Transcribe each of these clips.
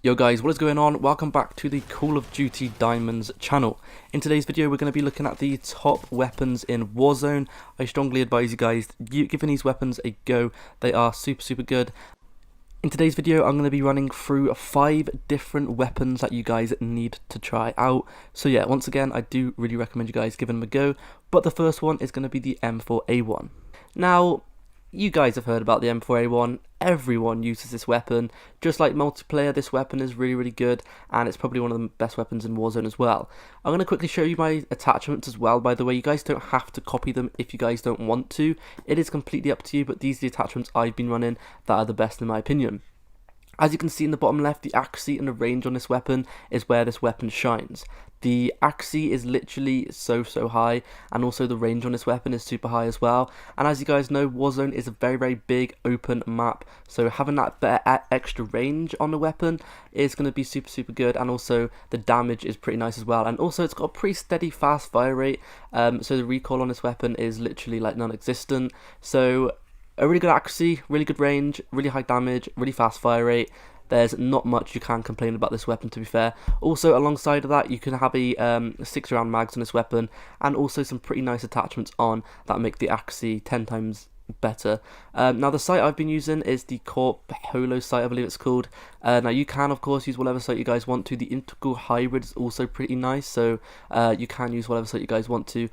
Yo guys, what is going on? Welcome back to the Call of Duty Diamonds channel. In today's video we're going to be looking at the top weapons in Warzone. I strongly advise you guys giving these weapons a go. They are super good. In today's video I'm going to be running through 5 different weapons that you guys need to try out. So yeah, once again I do really recommend you guys giving them a go. But the first one is going to be the M4A1. Now, you guys have heard about the M4A1, everyone uses this weapon. Just like multiplayer, this weapon is really good, and it's probably one of the best weapons in Warzone as well. I'm going to quickly show you my attachments as well, by the way. You guys don't have to copy them if you guys don't want to. It is completely up to you, but these are the attachments I've been running that are the best in my opinion. As you can see in the bottom left, the accuracy and the range on this weapon is where this weapon shines. The accuracy is literally so high, and also the range on this weapon is super high as well. And as you guys know, Warzone is a very big open map, so having that better extra range on the weapon is going to be super good, and also the damage is pretty nice as well. And also it's got a pretty steady fast fire rate, so the recoil on this weapon is literally like non-existent. So a really good accuracy, really good range, really high damage, really fast fire rate. There's not much you can complain about this weapon, to be fair. Also, alongside of that, you can have a 6-round mags on this weapon, and also some pretty nice attachments on that make the accuracy 10 times better. Now the site I've been using is the Corp Holo site, I believe it's called. Now you can of course use whatever site you guys want to. The Integral Hybrid is also pretty nice, so you can use whatever site you guys want to.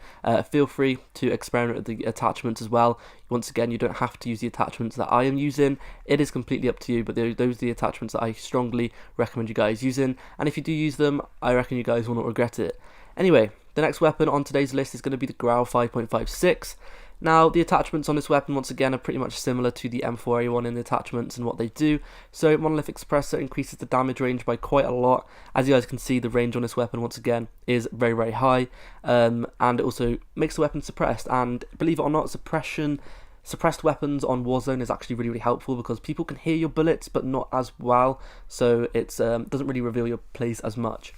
Feel free to experiment with the attachments as well. Once again, you don't have to use the attachments that I am using. It is completely up to you, but those are the attachments that I strongly recommend you guys using, and if you do use them, I reckon you guys will not regret it. Anyway, the next weapon on today's list is going to be the Grau 5.56. Now, the attachments on this weapon, once again, are pretty much similar to the M4A1 in the attachments and what they do. So, Monolithic Suppressor increases the damage range by quite a lot. As you guys can see, the range on this weapon, once again, is very high. And it also makes the weapon suppressed. And believe it or not, suppressed weapons on Warzone is actually really helpful, because people can hear your bullets, but not as well. So, it doesn't really reveal your place as much.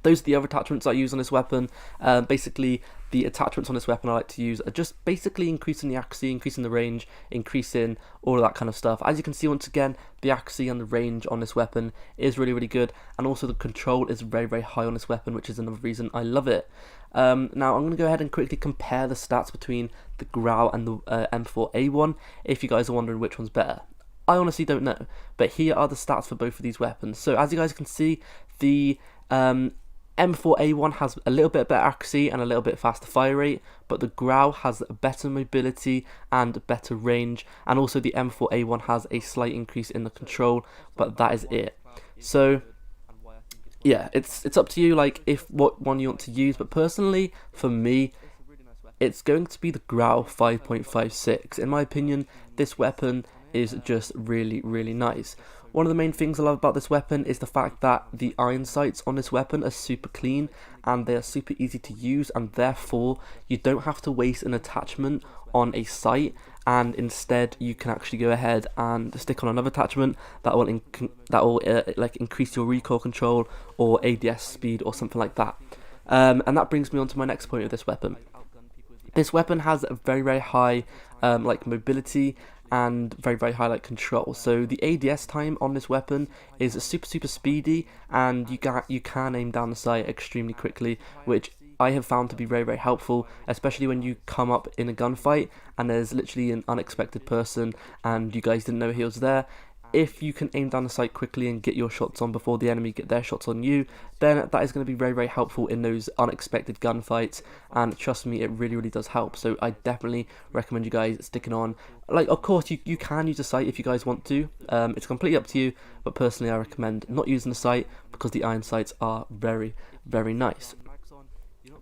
Those are the other attachments I use on this weapon. Basically, the attachments on this weapon I like to use are just basically increasing the accuracy, increasing the range, increasing all of that kind of stuff. As you can see, once again, the accuracy and the range on this weapon is really good, and also the control is very high on this weapon, which is another reason I love it. Now, I'm going to go ahead and quickly compare the stats between the Grau and the M4A1, if you guys are wondering which one's better. I honestly don't know, but here are the stats for both of these weapons. So, as you guys can see, the M4A1 has a little bit better accuracy and a little bit faster fire rate, but the Grau has better mobility and better range, and also the M4A1 has a slight increase in the control, but that is it. So yeah, it's up to you, like, if what one you want to use, but personally, for me, it's going to be the Grau 5.56. In my opinion, this weapon is just really nice. One of the main things I love about this weapon is the fact that the iron sights on this weapon are super clean, and they are super easy to use, and therefore you don't have to waste an attachment on a sight, and instead you can actually go ahead and stick on another attachment that will like increase your recoil control or ADS speed or something like that. And that brings me on to my next point of this weapon. This weapon has a very high like mobility and very high like control. So the ADS time on this weapon is super speedy, and you can aim down the sight extremely quickly, which I have found to be very helpful, especially when you come up in a gunfight and there's literally an unexpected person and you guys didn't know he was there. If you can aim down the sight quickly and get your shots on before the enemy get their shots on you, then that is going to be very helpful in those unexpected gunfights, and trust me, it really does help. So I definitely recommend you guys sticking on. Like, of course, you can use the sight if you guys want to. It's completely up to you, but personally I recommend not using the sight, because the iron sights are very nice.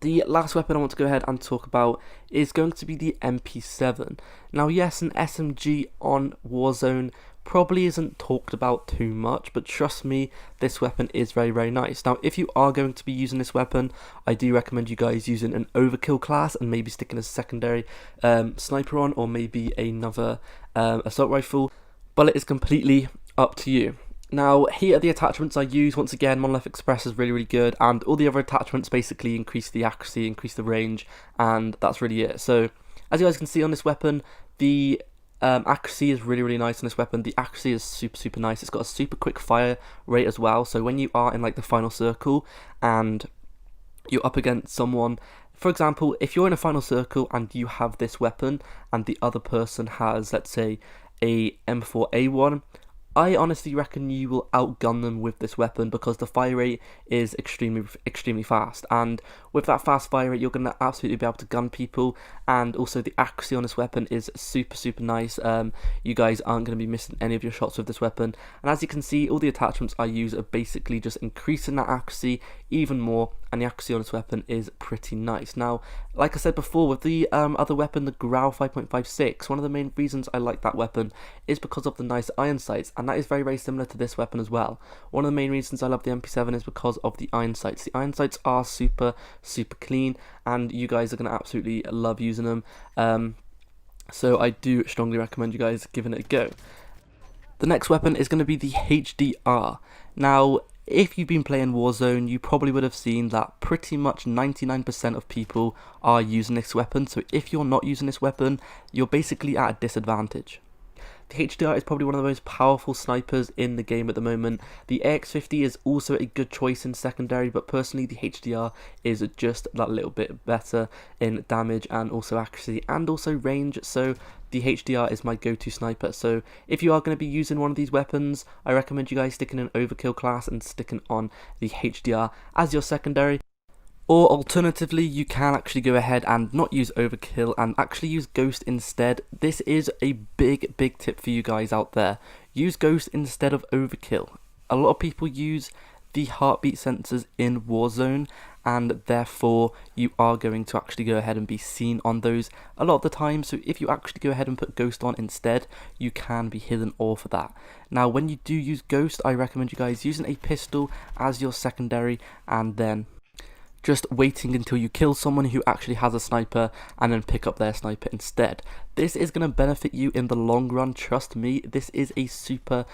The last weapon I want to go ahead and talk about is going to be the MP7. Now, yes, an SMG on Warzone probably isn't talked about too much, but trust me, this weapon is very nice. Now, if you are going to be using this weapon, I do recommend you guys using an overkill class and maybe sticking a secondary sniper on, or maybe another assault rifle, but it is completely up to you. Now, here are the attachments I use. Once again, Monolithic Express is really good, and all the other attachments basically increase the accuracy, increase the range, and that's really it. So, as you guys can see on this weapon, the Accuracy is really nice on this weapon. The accuracy is super nice. It's got a super quick fire rate as well. So when you are in like the final circle and you're up against someone, for example, if you're in a final circle and you have this weapon and the other person has, let's say, a M4A1, I honestly reckon you will outgun them with this weapon because the fire rate is extremely fast, and with that fast fire rate you're going to absolutely be able to gun people, and also the accuracy on this weapon is super nice. You guys aren't going to be missing any of your shots with this weapon, and as you can see, all the attachments I use are basically just increasing that accuracy even more, and the accuracy on this weapon is pretty nice. Now, like I said before, with the other weapon, the Grau 5.56, one of the main reasons I like that weapon is because of the nice iron sights, and that is very similar to this weapon as well. One of the main reasons I love the MP7 is because of the iron sights. The iron sights are super clean, and you guys are going to absolutely love using them. So I do strongly recommend you guys giving it a go. The next weapon is going to be the HDR. Now, if you've been playing Warzone, you probably would have seen that pretty much 99% of people are using this weapon. So if you're not using this weapon, you're basically at a disadvantage. The HDR is probably one of the most powerful snipers in the game at the moment. The AX50 is also a good choice in secondary, but personally the HDR is just that little bit better in damage and also accuracy and also range, so the HDR is my go-to sniper. So if you are going to be using one of these weapons, I recommend you guys sticking in overkill class and sticking on the HDR as your secondary. Or alternatively, you can actually go ahead and not use overkill and actually use ghost instead. This is a big tip for you guys out there. Use ghost instead of overkill. A lot of people use the heartbeat sensors in Warzone, and therefore you are going to actually go ahead and be seen on those a lot of the time. So if you actually go ahead and put ghost on instead, you can be hidden off for that. Now when you do use ghost, I recommend you guys using a pistol as your secondary, and then just waiting until you kill someone who actually has a sniper and then pick up their sniper instead. This is going to benefit you in the long run, trust me. This is a super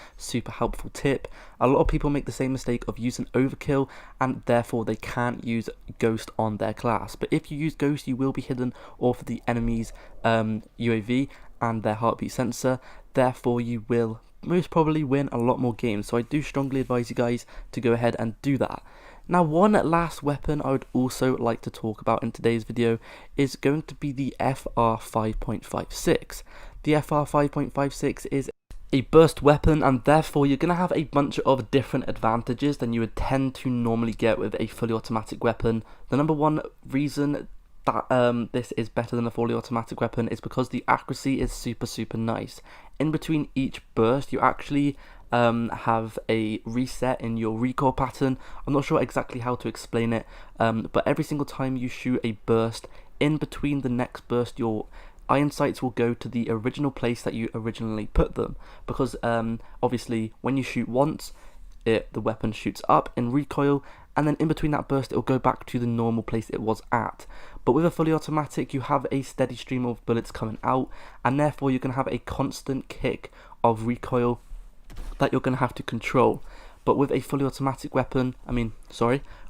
helpful tip. A lot of people make the same mistake of using overkill, and therefore they can't use ghost on their class. But if you use ghost, you will be hidden off the enemy's UAV and their heartbeat sensor. Therefore you will most probably win a lot more games. So I do strongly advise you guys to go ahead and do that. Now, one last weapon I would also like to talk about in today's video is going to be the FR 5.56. The FR 5.56 is a burst weapon, and therefore you're going to have a bunch of different advantages than you would tend to normally get with a fully automatic weapon. The number one reason that this is better than a fully automatic weapon is because the accuracy is super nice. In between each burst, you actually have a reset in your recoil pattern. I'm not sure exactly how to explain it, but every single time you shoot a burst, in between the next burst, your iron sights will go to the original place that you originally put them, because obviously when you shoot once, the weapon shoots up in recoil, and then in between that burst it will go back to the normal place it was at. But with a fully automatic, you have a steady stream of bullets coming out, and therefore you're going to have a constant kick of recoil that you're going to have to control. But with a fully automatic weapon,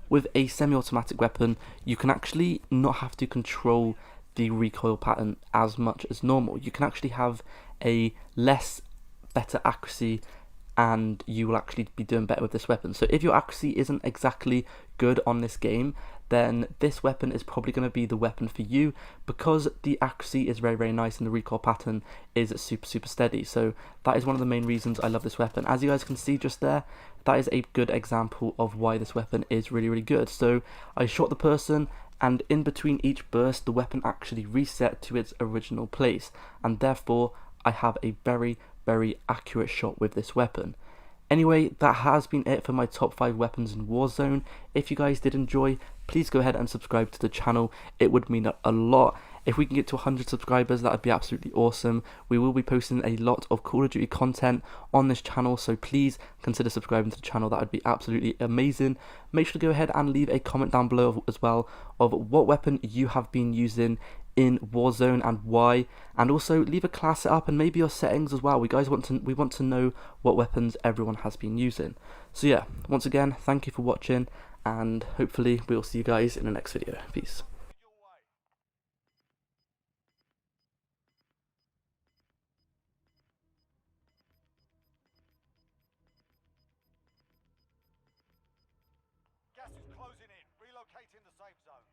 with a semi-automatic weapon, you can actually not have to control the recoil pattern as much as normal. You can actually have a better accuracy, and you will actually be doing better with this weapon. So if your accuracy isn't exactly good on this game, then this weapon is probably going to be the weapon for you, because the accuracy is very nice and the recoil pattern is super steady. So that is one of the main reasons I love this weapon. As you guys can see just there, that is a good example of why this weapon is really good. So I shot the person, and in between each burst the weapon actually reset to its original place, and therefore I have a very accurate shot with this weapon. Anyway, that has been it for my top 5 weapons in Warzone. If you guys did enjoy, please go ahead and subscribe to the channel. It would mean a lot. If we can get to 100 subscribers, that would be absolutely awesome. We will be posting a lot of Call of Duty content on this channel, so please consider subscribing to the channel. That would be absolutely amazing. Make sure to go ahead and leave a comment down below as well of what weapon you have been using in Warzone and why, and also leave a class setup and maybe your settings as well. We want to know what weapons everyone has been using. So yeah, once again, thank you for watching, and hopefully we'll see you guys in the next video. Peace. Approaching the safe zone.